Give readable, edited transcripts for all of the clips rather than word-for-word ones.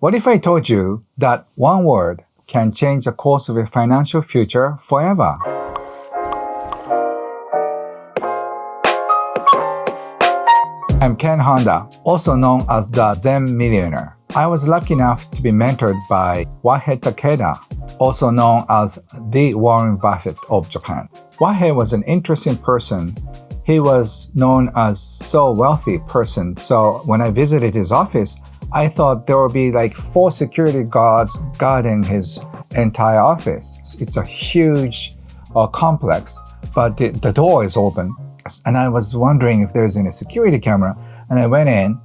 What if I told you that one word can change the course of your financial future forever? I'm Ken Honda, also known as the Zen Millionaire. I was lucky enough to be mentored by Wahei Takeda, also known as the Warren Buffett of Japan. Wahei was an interesting person. He was known as so wealthy person. So when I visited his office, I thought there would be like 4 security guards guarding his entire office. It's a huge complex, but the door is open. And I was wondering if there's any security camera. And I went in,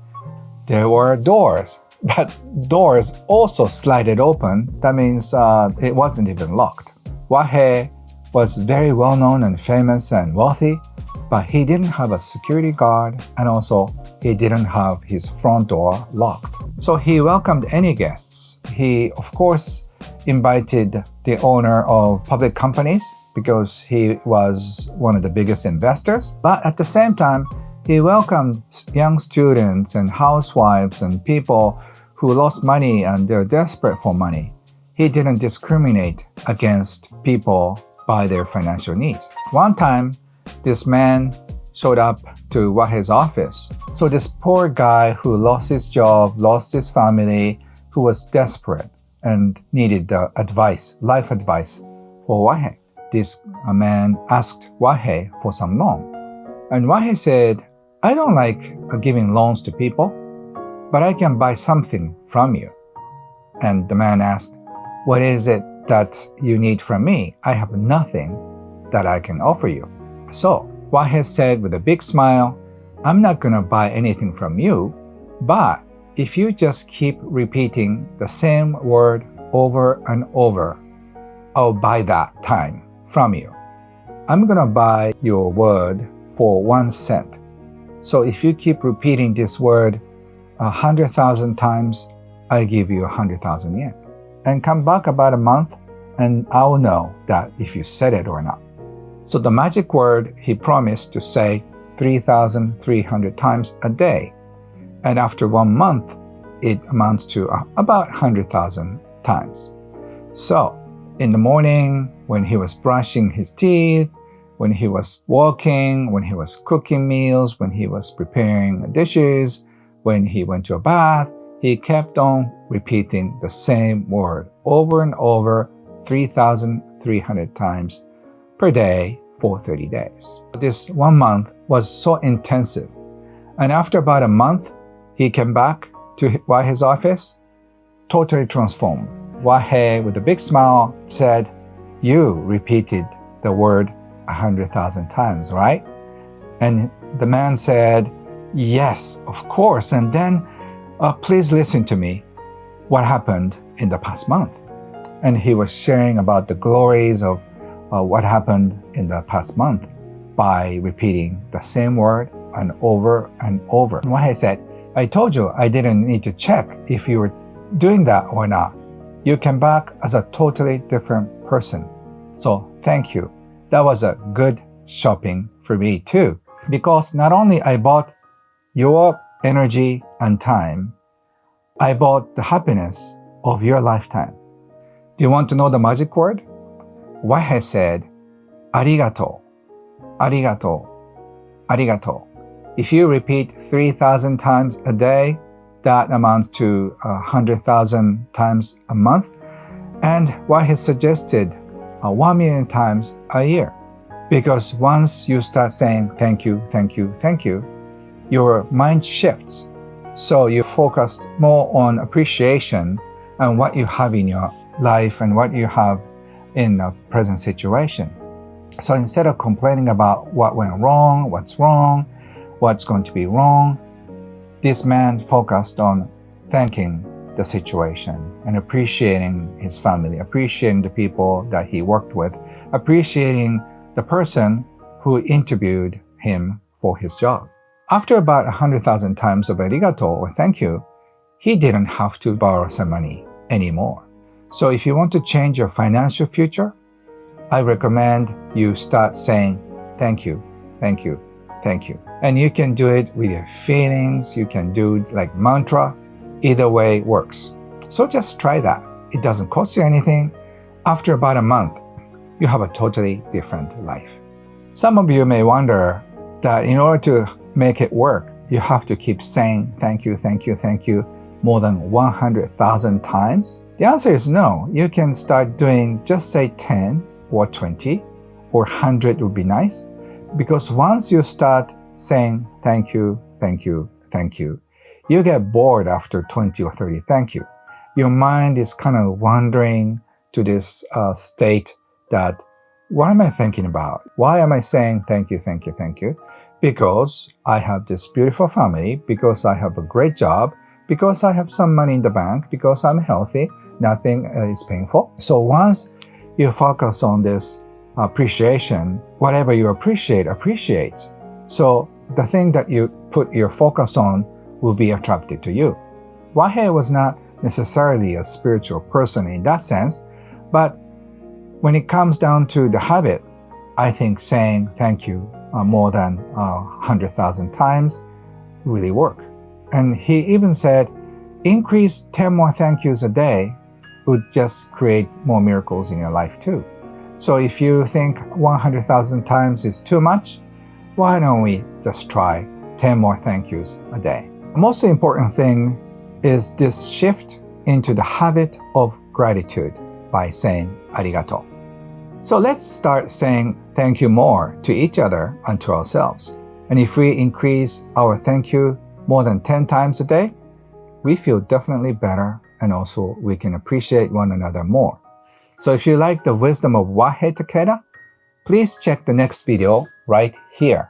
there were doors, but doors also slided open. That means it wasn't even locked. Wahei was very well known and famous and wealthy, but he didn't have a security guard, and also he didn't have his front door locked. So he welcomed any guests. He, of course, invited the owner of public companies because he was one of the biggest investors. But at the same time, he welcomed young students and housewives and people who lost money and they're desperate for money. He didn't discriminate against people by their financial needs. One time, this man showed up to Wahei's office. So this poor guy who lost his job, lost his family, who was desperate and needed advice, life advice for Wahei. This man asked Wahei for some loan. And Wahei said, I don't like giving loans to people, but I can buy something from you. And the man asked, what is it that you need from me? I have nothing that I can offer you. So Wahei said with a big smile, I'm not going to buy anything from you, but if you just keep repeating the same word over and over, I'll buy that time from you. I'm going to buy your word for 1 cent. So if you keep repeating this word 100,000 times, I give you 100,000 yen. And come back about a month and I'll know that if you said it or not. So the magic word he promised to say 3,300 times a day. And after 1 month, it amounts to about 100,000 times. So in the morning, when he was brushing his teeth, when he was walking, when he was cooking meals, when he was preparing dishes, when he went to a bath, he kept on repeating the same word over and over 3,300 times per day for 30 days. This 1 month was so intensive. And after about a month, he came back to Wahei's office, totally transformed. Wahei, with a big smile, said, you repeated the word 100,000 times, right? And the man said, yes, of course. And then, please listen to me. What happened in the past month? And he was sharing about the glories of what happened in the past month by repeating the same word and over and over. And Wahei said, I told you I didn't need to check if you were doing that or not. You came back as a totally different person. So thank you. That was a good shopping for me too. Because not only I bought your energy and time, I bought the happiness of your lifetime. Do you want to know the magic word? Wahei said, Arigato, Arigato, Arigato. If you repeat 3,000 times a day, that amounts to 100,000 times a month. And Wahei suggested 1 million times a year. Because once you start saying thank you, thank you, thank you, your mind shifts. So you focus more on appreciation and what you have in your life and what you have in a present situation. So instead of complaining about what went wrong, what's going to be wrong, this man focused on thanking the situation and appreciating his family, appreciating the people that he worked with, appreciating the person who interviewed him for his job. After about 100,000 times of arigato or thank you, he didn't have to borrow some money anymore. So if you want to change your financial future, I recommend you start saying thank you, thank you, thank you. And you can do it with your feelings, you can do it like mantra, either way works. So just try that. It doesn't cost you anything. After about a month, you have a totally different life. Some of you may wonder that in order to make it work, you have to keep saying thank you, thank you, thank you more than 100,000 times. The answer is no. You can start doing just say 10 or 20 or 100 would be nice. Because once you start saying thank you, thank you, thank you, you get bored after 20 or 30 thank you. Your mind is kind of wandering to this state that, what am I thinking about? Why am I saying thank you, thank you, thank you? Because I have this beautiful family, because I have a great job, because I have some money in the bank, because I'm healthy, nothing is painful. So once you focus on this appreciation, whatever you appreciate, appreciates. So the thing that you put your focus on will be attracted to you. Wahei was not necessarily a spiritual person in that sense, but when it comes down to the habit, I think saying thank you more than 100,000 times really work. And he even said, increase 10 more thank yous a day would just create more miracles in your life too. So if you think 100,000 times is too much, why don't we just try 10 more thank yous a day? The most important thing is this shift into the habit of gratitude by saying arigato. So let's start saying thank you more to each other and to ourselves. And if we increase our thank you more than 10 times a day, we feel definitely better, and also we can appreciate one another more. So if you like the wisdom of Wahei Takeda, please check the next video right here.